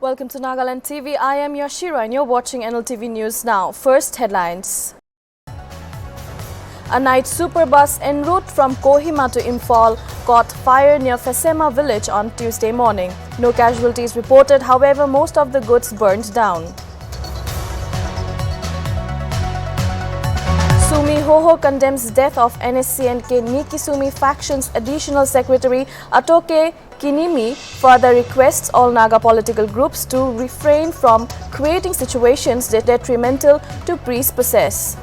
Welcome to Nagaland TV. I am Yashira and you're watching Nltv News now. First headlines. A night super bus en route from Kohima to Imphal caught fire near Fesema village on Tuesday morning. No casualties reported, however, most of the goods burned down. Sumi Hoho condemns death of NSCNK Niki Sumi faction's additional secretary Atoke Kinimi, further requests all Naga political groups to refrain from creating situations detrimental to peace process.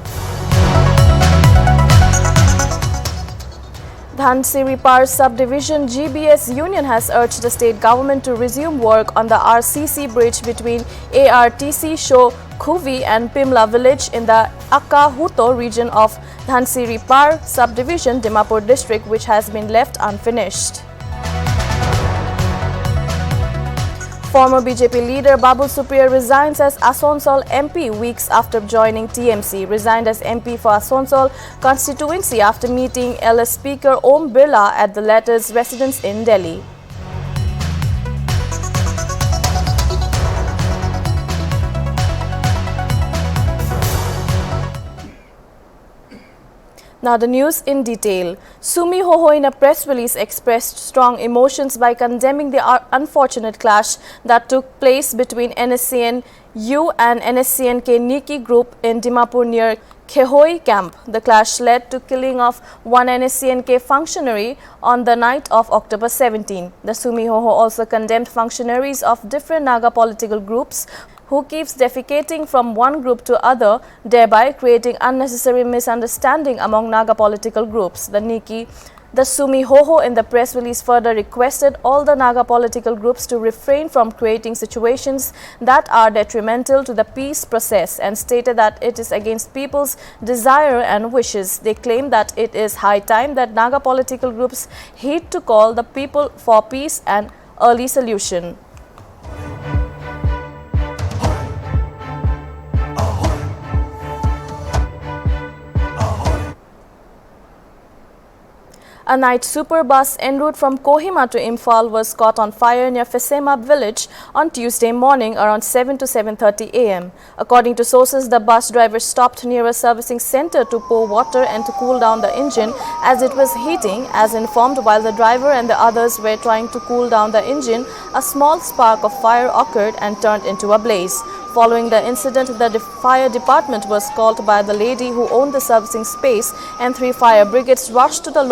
Dhansiripar subdivision GBS union has urged the state government to resume work on the RCC bridge between ARTC Sho Khuvi and Pimla village in the Akahuto region of Dhansiripar subdivision, Dimapur district, which has been left unfinished. Former BJP leader Babul Supriya resigns as Asansol MP weeks after joining TMC. Resigned as MP for Asansol constituency after meeting LS Speaker Om Birla at the latter's residence in Delhi. Now the news in detail. Sumi Hoho in a press release expressed strong emotions by condemning the unfortunate clash that took place between NSCN-U and NSCN-K Niki group in Dimapur near Khehoi camp. The clash led to killing of one NSCN-K functionary on the night of October 17. The Sumi Hoho also condemned functionaries of different Naga political groups who keeps defecating from one group to other, thereby creating unnecessary misunderstanding among Naga political groups. The Sumi Hoho in the press release further requested all the Naga political groups to refrain from creating situations that are detrimental to the peace process and stated that it is against people's desire and wishes. They claim that it is high time that Naga political groups heed to call the people for peace and early solution. A night super bus en route from Kohima to Imphal was caught on fire near Fesema village on Tuesday morning around 7 to 7:30 a.m. According to sources, the bus driver stopped near a servicing center to pour water and to cool down the engine as it was heating. As informed, while the driver and the others were trying to cool down the engine, a small spark of fire occurred and turned into a blaze. Following the incident, the fire department was called by the lady who owned the servicing space, and 3 fire brigades rushed to the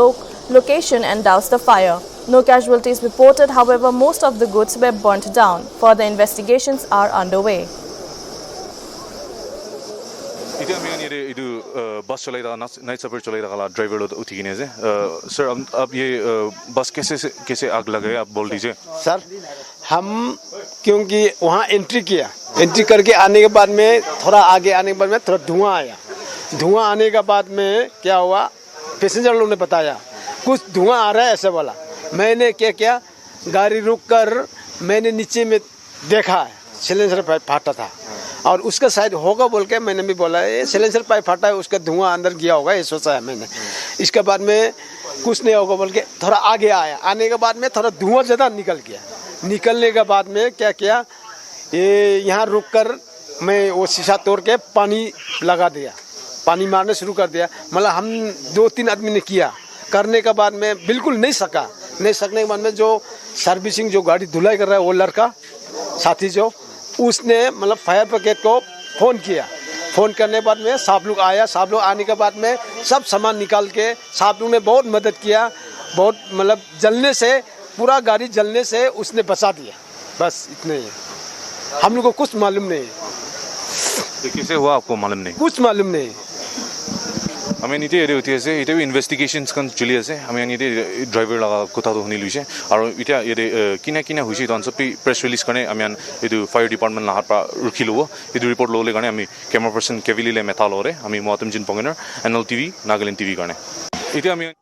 location and doused the fire. No casualties reported, however, most of the goods were burnt down. Further investigations are underway. बस चलाइरहा night सफर चलाइरहा driver लोग उठिने से sir अब ये बस कैसे आग लगे आप बोल दीजिए सर हम क्योंकि वहाँ एंट्री करके आने के बाद में थोड़ा आगे आने के बाद में थोड़ा धुआं आया धुआं आने के बाद में क्या हुआ पैसेंजर लोगों ने बताया कुछ धुआं आ रहा है ऐसे वाला मैंने क्या किया गाड़ी रुक कर मैंने नीचे में देखा सिलेंडर पाइप फाटा था और उसका शायद होगा बोल के मैंने भी बोला ये सिलेंडर पाइप फटा है उसका धुआं अंदर गया होगा ये सोचा है मैंने इसके बाद में कुछ नहीं होगा बोल के थोड़ा आगे आया आने के बाद में थोड़ा धुआं ज़्यादा निकल गया निकलने के बाद में क्या किया ये यहाँ रुक कर मैं वो शीशा तोड़ के पानी लगा दिया पानी मारने शुरू कर दिया मतलब हम 2-3 आदमी ने किया करने के बाद में बिल्कुल नहीं सकने के बाद में जो सर्विसिंग जो गाड़ी धुलाई कर रहा है वो लड़का साथी जो उसने मतलब फायर ब्रिगेड को फ़ोन करने के बाद में साहब लोग आया साहब लोग आने के बाद में सब सामान निकाल के साहब लोग ने बहुत मदद किया बहुत मतलब जलने से पूरा गाड़ी जलने से उसने बचा दिया बस इतने ही हम लोग को कुछ मालूम नहीं कैसे हुआ आपको मालूम नहीं कुछ मालूम नहीं हमें नीचे ये होती है इटे भी इन्वेस्टिगेशंस kan चली है हमें नीचे ड्राइवर लगा कुता तो होने लुचे और इटे ये किना हुई तो सब प्रेस रिलीज करने हमें ये फायर डिपार्टमेंट लाहार पर रुखी लो ये रिपोर्ट लो लेकर हमें कैमरा पर्सन केविली ले मेथा लो रे हमें मोहतम जिन पोंगेनर Nltv नागालैंड टीवी करने इटे हमें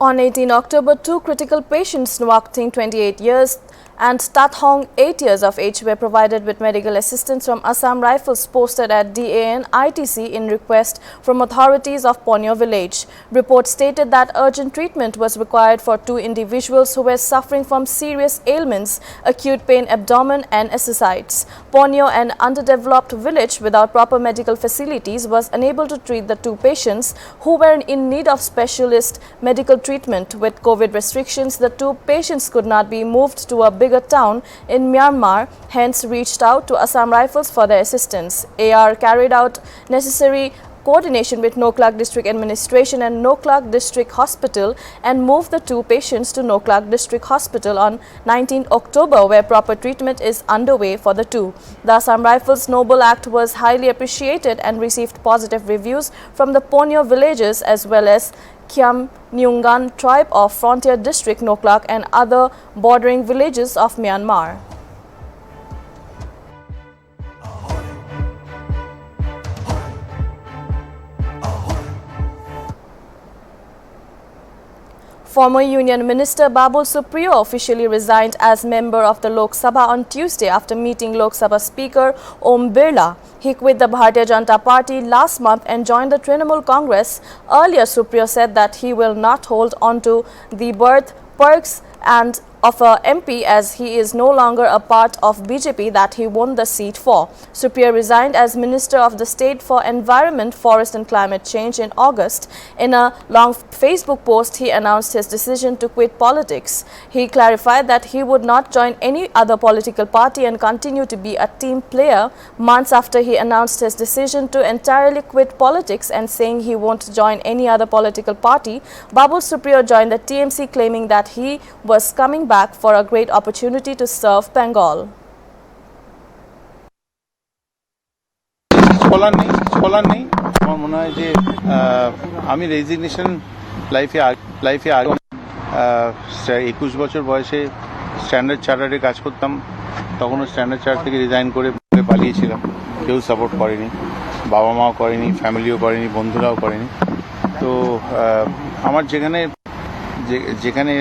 On 18 October, two critical patients, Nwakting 28 years and Tathong 8 years of age, were provided with medical assistance from Assam Rifles posted at DAN ITC in request from authorities of Ponyo village. Reports stated that urgent treatment was required for two individuals who were suffering from serious ailments, acute pain, abdomen and ascites. Ponyo, an underdeveloped village without proper medical facilities, was unable to treat the two patients who were in need of specialist medical treatment. With COVID restrictions, the two patients could not be moved to a bigger town in Myanmar, hence reached out to Assam Rifles for their assistance. AR carried out necessary coordination with Noklak District Administration and Noklak District Hospital and moved the two patients to Noklak District Hospital on 19 October, where proper treatment is underway for the two. The Assam Rifles' noble act was highly appreciated and received positive reviews from the Ponyo villagers as well as Khiam Nyungan tribe of Frontier District, Noklak and other bordering villages of Myanmar. Former Union Minister Babul Supriyo officially resigned as member of the Lok Sabha on Tuesday after meeting Lok Sabha Speaker Om Birla. He quit the Bharatiya Janata Party last month and joined the Trinamool Congress. Earlier, Supriyo said that he will not hold on to the birth perks and of a MP as he is no longer a part of BJP that he won the seat for. Supriyo resigned as Minister of the State for Environment, Forest and Climate Change in August. In a long Facebook post, he announced his decision to quit politics. He clarified that he would not join any other political party and continue to be a team player. Months after he announced his decision to entirely quit politics and saying he won't join any other political party, Babul Supriyo joined the TMC, claiming that he was coming back for a great opportunity to serve Bengal. Scholar নেই আমার মনে হয় যে আমি resignation লাইফে 21 বছর বয়সে standard চার্টারে কাজ করতাম। তখনও স্ট্যান্ডার্ড চার্টার থেকে রিজাইন করে পালিয়েছিলাম। কেউ সাপোর্ট করেনি, বাবা মাও করেনি, ফ্যামিলিও করেনি, বন্ধুরাও করেনি। তো আমার যেখানে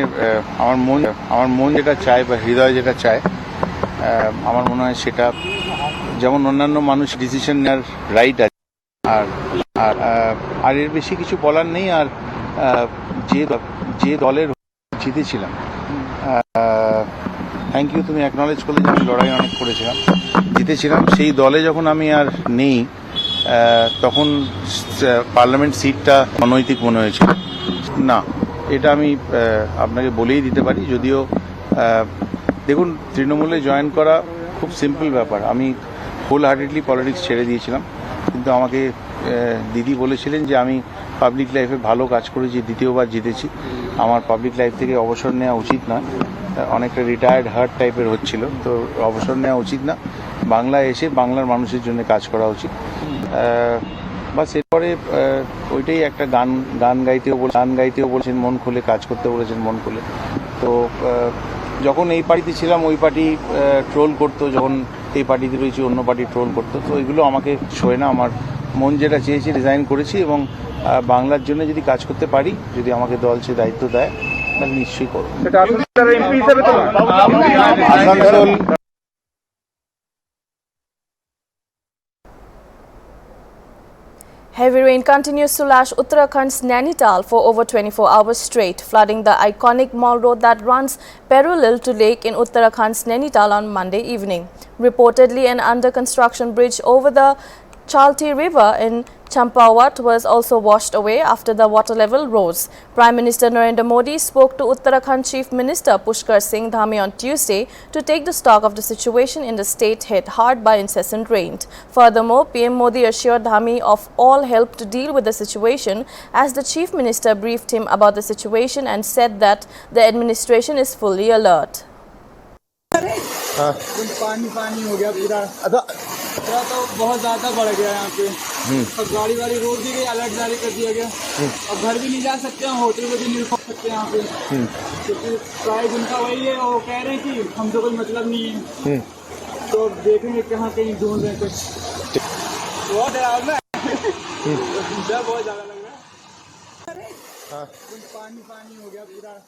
আমার মন যেটা চায় বা হৃদয় যেটা চায়, আমার মনে হয় সেটা যেমন অন্যান্য মানুষ ডিসিশন নেওয়ার রাইট আছে। আর এর বেশি কিছু বলার নেই। আর যে দলের জিতেছিলাম, থ্যাংক ইউ, তুমি অ্যাকনলেজ করলে যে আমি লড়াই অনেক করেছিলাম, জিতেছিলাম। সেই দলে যখন আমি আর নেই, তখন পার্লামেন্ট সিটটা অনৈতিক মনে হয়েছিল। না, এটা আমি আপনাকে বলেই দিতে পারি। যদিও দেখুন, তৃণমূলে জয়েন করা খুব সিম্পল ব্যাপার। আমি হোল হার্টেডলি পলিটিক্স ছেড়ে দিয়েছিলাম, কিন্তু আমাকে দিদি বলেছিলেন যে আমি পাবলিক লাইফে ভালো কাজ করেছি, দ্বিতীয়বার জিতেছি, আমার পাবলিক লাইফ থেকে অবসর নেওয়া উচিত না। অনেকটা রিটায়ার্ড হার্ট টাইপের হচ্ছিল, তো অবসর নেওয়া উচিত না। বাংলায় এসে বাংলার মানুষের জন্য কাজ করা উচিত। বাস এরপরে ওইটাই একটা গান গাইতেও বলেছেন মন খুলে, কাজ করতে বলেছেন মন খুলে। তো যখন এই পার্টিতে ছিলাম ওই পার্টি ট্রোল করতো, যখন এই পার্টিতে রয়েছে অন্য পার্টি ট্রোল করতো। তো এগুলো আমাকে ছোঁয় না। আমার মন যেটা চেয়েছি রিজাইন করেছি, এবং বাংলার জন্য যদি কাজ করতে পারি, যদি আমাকে দল সে দায়িত্ব দেয়, তাহলে নিশ্চয়ই করব। Asansol Heavy rain continues to lash Uttarakhand's Nainital for over 24 hours straight, flooding the iconic mall road that runs parallel to lake in Uttarakhand's Nainital on Monday evening. Reportedly, an under-construction bridge over the Chalti River in Champawat was also washed away after the water level rose. Prime Minister Narendra Modi spoke to Uttarakhand Chief Minister Pushkar Singh Dhami on Tuesday to take the stock of the situation in the state hit hard by incessant rain. Furthermore, PM Modi assured Dhami of all help to deal with the situation as the Chief Minister briefed him about the situation and said that the administration is fully alert. पानी हो गया पूरा तो बहुत ज्यादा बढ़ गया यहाँ पे। अब गाड़ी रोक दी गई, अलर्ट जारी कर दिया गया। अब घर भी नहीं जा सकते हैं, होटल में भी नहीं रुक सकते यहाँ पे, क्योंकि प्राइस उनका वही है। वो कह रहे हैं कि हमसे कोई मतलब नहीं है, तो देखेंगे कहाँ कहीं ढूंढ रहे कुछ। बहुत डरावना है, बहुत ज्यादा लग रहा है। कुछ पानी पानी हो गया पूरा।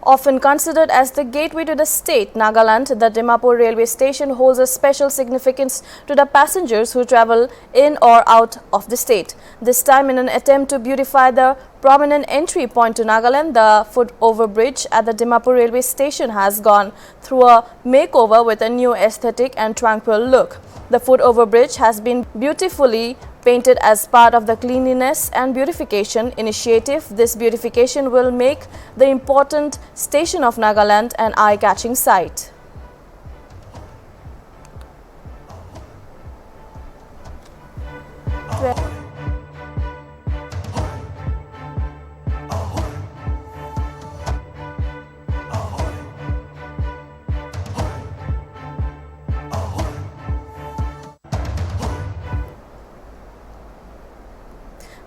Often considered as the gateway to the state, Nagaland, the Dimapur Railway Station holds a special significance to the passengers who travel in or out of the state. This time, in an attempt to beautify the prominent entry point to Nagaland, the foot overbridge at the Dimapur Railway Station has gone through a makeover with a new aesthetic and tranquil look. The foot overbridge has been beautifully painted as part of the cleanliness and beautification initiative. This beautification will make the important station of Nagaland an eye-catching sight.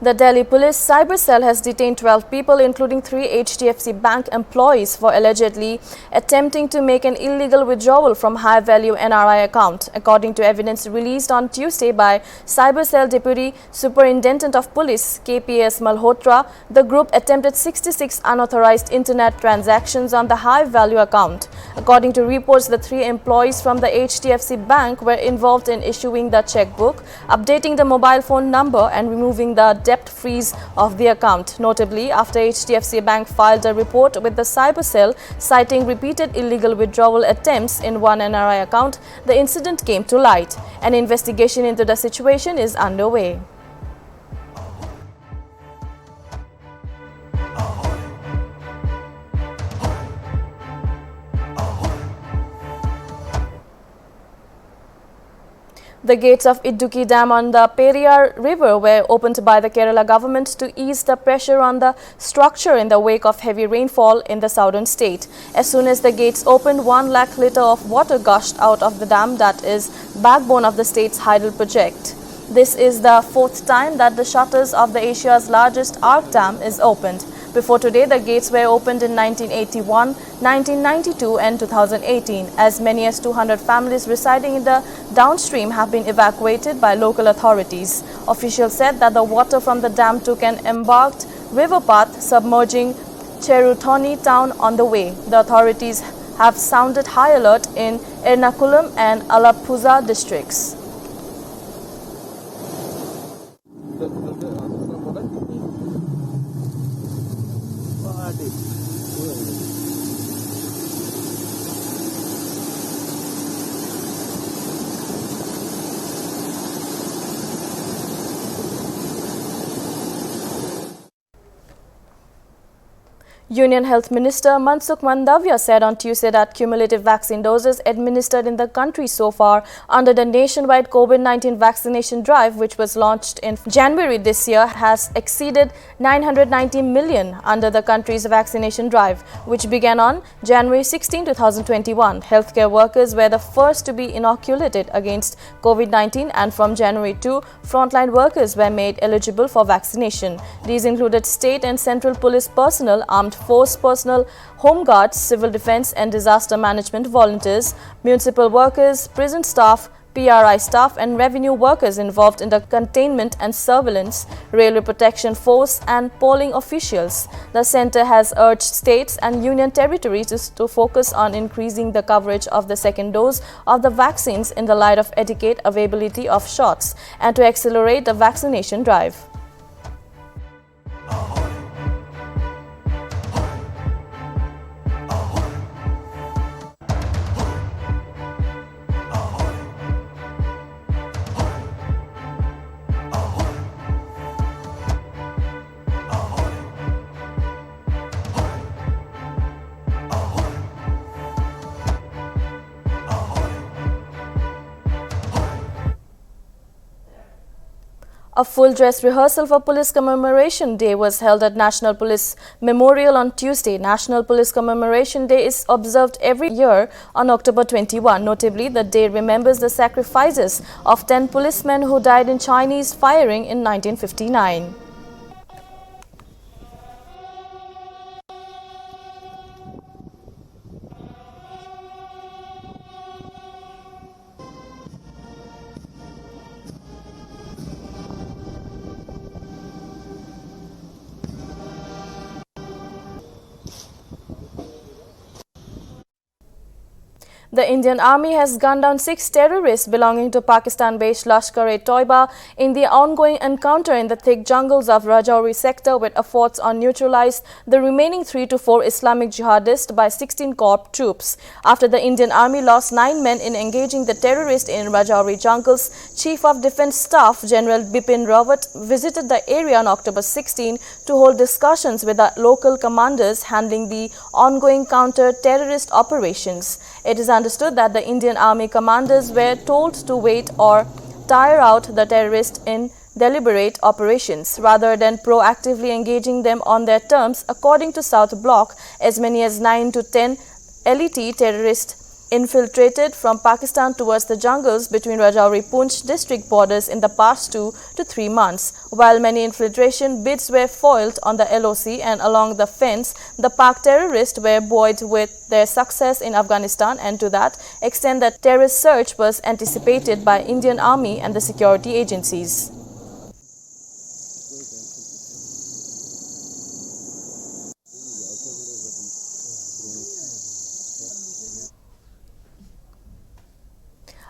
The Delhi Police Cyber Cell has detained 12 people, including 3 HDFC Bank employees, for allegedly attempting to make an illegal withdrawal from high-value NRI account. According to evidence released on Tuesday by Cyber Cell Deputy Superintendent of Police KPS Malhotra, the group attempted 66 unauthorized internet transactions on the high-value account. According to reports, the 3 employees from the HDFC Bank were involved in issuing the checkbook, updating the mobile phone number and removing the debt freeze of the account. Notably, after HDFC Bank filed a report with the Cyber Cell citing repeated illegal withdrawal attempts in one NRI account, the incident came to light. An investigation into the situation is underway. The gates of Idukki Dam on the Periyar River were opened by the Kerala government to ease the pressure on the structure in the wake of heavy rainfall in the southern state. As soon as the gates opened, 1 lakh litre of water gushed out of the dam that is backbone of the state's hydel project. This is the 4th time that the shutters of the Asia's largest arc dam is opened. Before today, the gates were opened in 1981, 1992 and 2018. As many as 200 families residing in the downstream have been evacuated by local authorities. Officials said that the water from the dam took an embanked river path, submerging Cheruthoni town on the way. The authorities have sounded high alert in Ernakulam and Alappuzha districts. Union Health Minister Mansukh Mandavia said on Tuesday that cumulative vaccine doses administered in the country so far under the nationwide COVID-19 vaccination drive, which was launched in January this year, has exceeded 990 million under the country's vaccination drive, which began on January 16, 2021. Healthcare workers were the first to be inoculated against COVID-19, and from January 2, frontline workers were made eligible for vaccination. These included state and central police personnel, armed force personnel, home guards, civil defense and disaster management volunteers, municipal workers, prison staff, PRI staff and revenue workers involved in the containment and surveillance, railway protection force and polling officials. The centre has urged states and union territories to focus on increasing the coverage of the second dose of the vaccines in the light of adequate availability of shots and to accelerate the vaccination drive. A full dress rehearsal for Police Commemoration Day was held at National Police Memorial on Tuesday. National Police Commemoration Day is observed every year on October 21. Notably, the day remembers the sacrifices of 10 policemen who died in Chinese firing in 1959. The Indian Army has gunned down 6 terrorists belonging to Pakistan-based Lashkar-e-Toiba in the ongoing encounter in the thick jungles of Rajouri sector, with efforts on neutralize the remaining 3 to 4 Islamic jihadists by 16 Corps troops. After the Indian Army lost 9 men in engaging the terrorists in Rajouri jungles, Chief of Defence Staff General Bipin Rawat visited the area on October 16 to hold discussions with the local commanders handling the ongoing counter-terrorist operations. It is understood that the Indian Army commanders were told to wait or tire out the terrorists in deliberate operations rather than proactively engaging them on their terms. According to South Bloc, as many as 9 to 10 LET terrorists infiltrated from Pakistan towards the jungles between Rajouri-Poonch district borders in the past 2 to 3 months. While many infiltration bids were foiled on the LOC and along the fence, the Pak terrorists were buoyed with their success in Afghanistan, and to that extent that terrorist search was anticipated by Indian Army and the security agencies.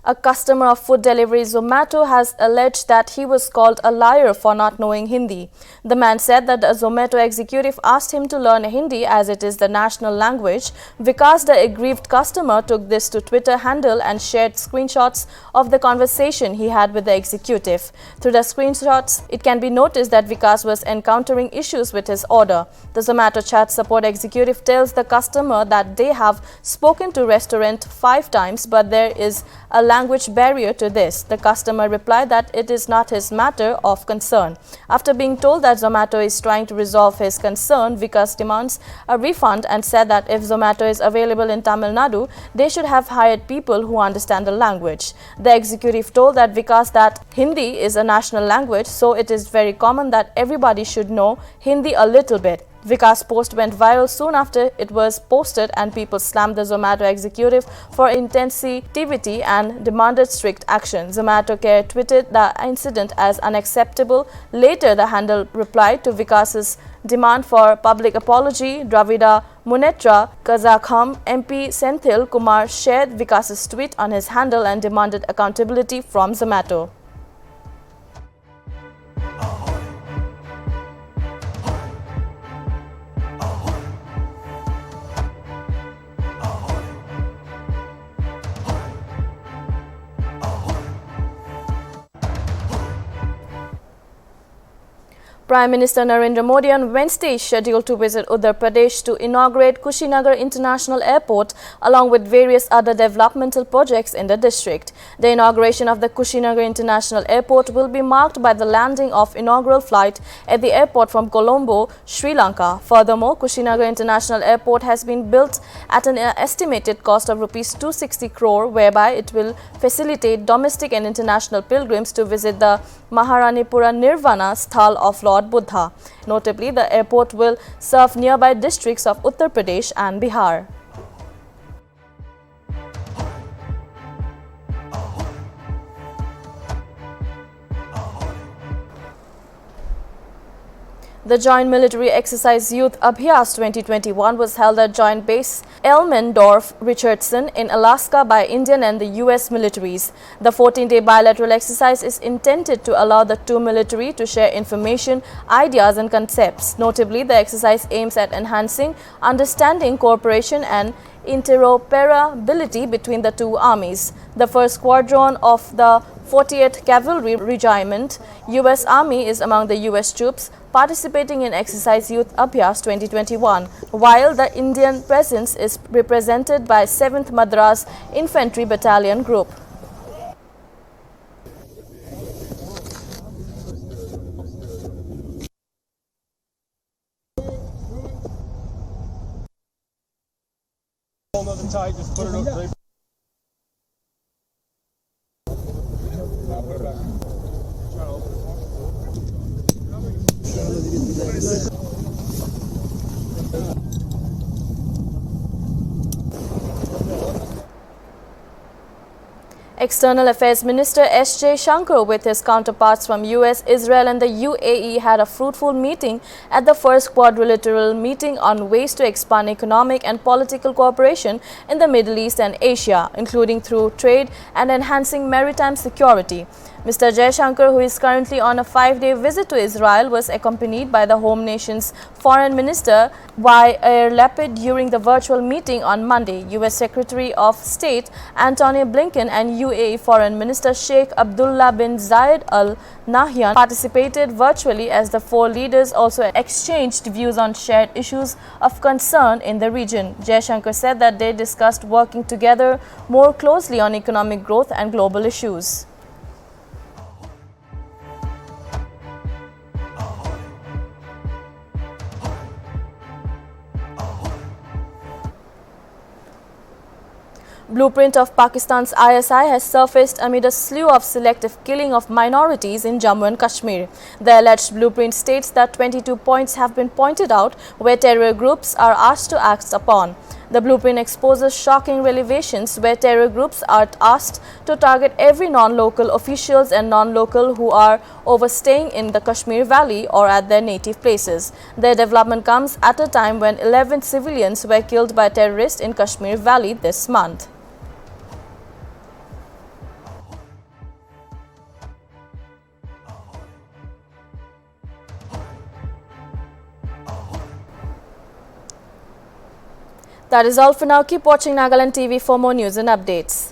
A customer of food delivery Zomato has alleged that he was called a liar for not knowing Hindi. The man said that the Zomato executive asked him to learn Hindi as it is the national language. Vikas, the aggrieved customer, took this to Twitter handle and shared screenshots of the conversation he had with the executive. Through the screenshots, it can be noticed that Vikas was encountering issues with his order. The Zomato chat support executive tells the customer that they have spoken to restaurant 5 times, but there is a language barrier to this. The customer replied that it is not his matter of concern. After being told that Zomato is trying to resolve his concern, Vikas demands a refund and said that if Zomato is available in Tamil Nadu, they should have hired people who understand the language. The executive told that Vikas that Hindi is a national language, so it is very common that everybody should know Hindi a little bit. Vikas' post went viral soon after it was posted, and people slammed the Zomato executive for insensitivity and demanded strict action. Zomato Care tweeted the incident as unacceptable. Later, the handle replied to Vikas' demand for public apology. Dravida Munetra Kazakham MP Senthil Kumar shared Vikas' tweet on his handle and demanded accountability from Zomato. Prime Minister Narendra Modi on Wednesday is scheduled to visit Uttar Pradesh to inaugurate Kushinagar International Airport along with various other developmental projects in the district. The inauguration of the Kushinagar International Airport will be marked by the landing of inaugural flight at the airport from Colombo, Sri Lanka. Furthermore, Kushinagar International Airport has been built at an estimated cost of Rs 260 crore, whereby it will facilitate domestic and international pilgrims to visit the Maharanipura Nirvana Sthal of Lord Buddha. Notably, the airport will serve nearby districts of Uttar Pradesh and Bihar. The Joint Military Exercise Youth Abhyas 2021 was held at Joint Base Elmendorf-Richardson in Alaska by Indian and the US militaries. The 14-day bilateral exercise is intended to allow the two military to share information, ideas and concepts. Notably, the exercise aims at enhancing understanding, cooperation and interoperability between the two armies. The 1st Squadron of the 40th Cavalry Regiment, US Army, is among the US troops participating in Exercise Youth Abhyas 2021, while the Indian presence is represented by 7th Madras Infantry Battalion Group. External Affairs Minister S. Jaishankar with his counterparts from US, Israel and the UAE had a fruitful meeting at the first quadrilateral meeting on ways to expand economic and political cooperation in the Middle East and Asia, including through trade and enhancing maritime security. Mr. Jaishankar, who is currently on a 5-day visit to Israel, was accompanied by the home nation's Foreign Minister Yair Lapid during the virtual meeting on Monday. US Secretary of State Antony Blinken and UAE Foreign Minister Sheikh Abdullah bin Zayed Al Nahyan participated virtually as the four leaders also exchanged views on shared issues of concern in the region. Jaishankar said that they discussed working together more closely on economic growth and global issues. Blueprint of Pakistan's ISI has surfaced amid a slew of selective killing of minorities in Jammu and Kashmir. The alleged blueprint states that 22 points have been pointed out where terror groups are asked to act upon. The blueprint exposes shocking revelations where terror groups are asked to target every non-local officials and non-local who are overstaying in the Kashmir Valley or at their native places. The development comes at a time when 11 civilians were killed by terrorists in Kashmir Valley this month. That is all for now. Keep watching Nagaland TV for more news and updates.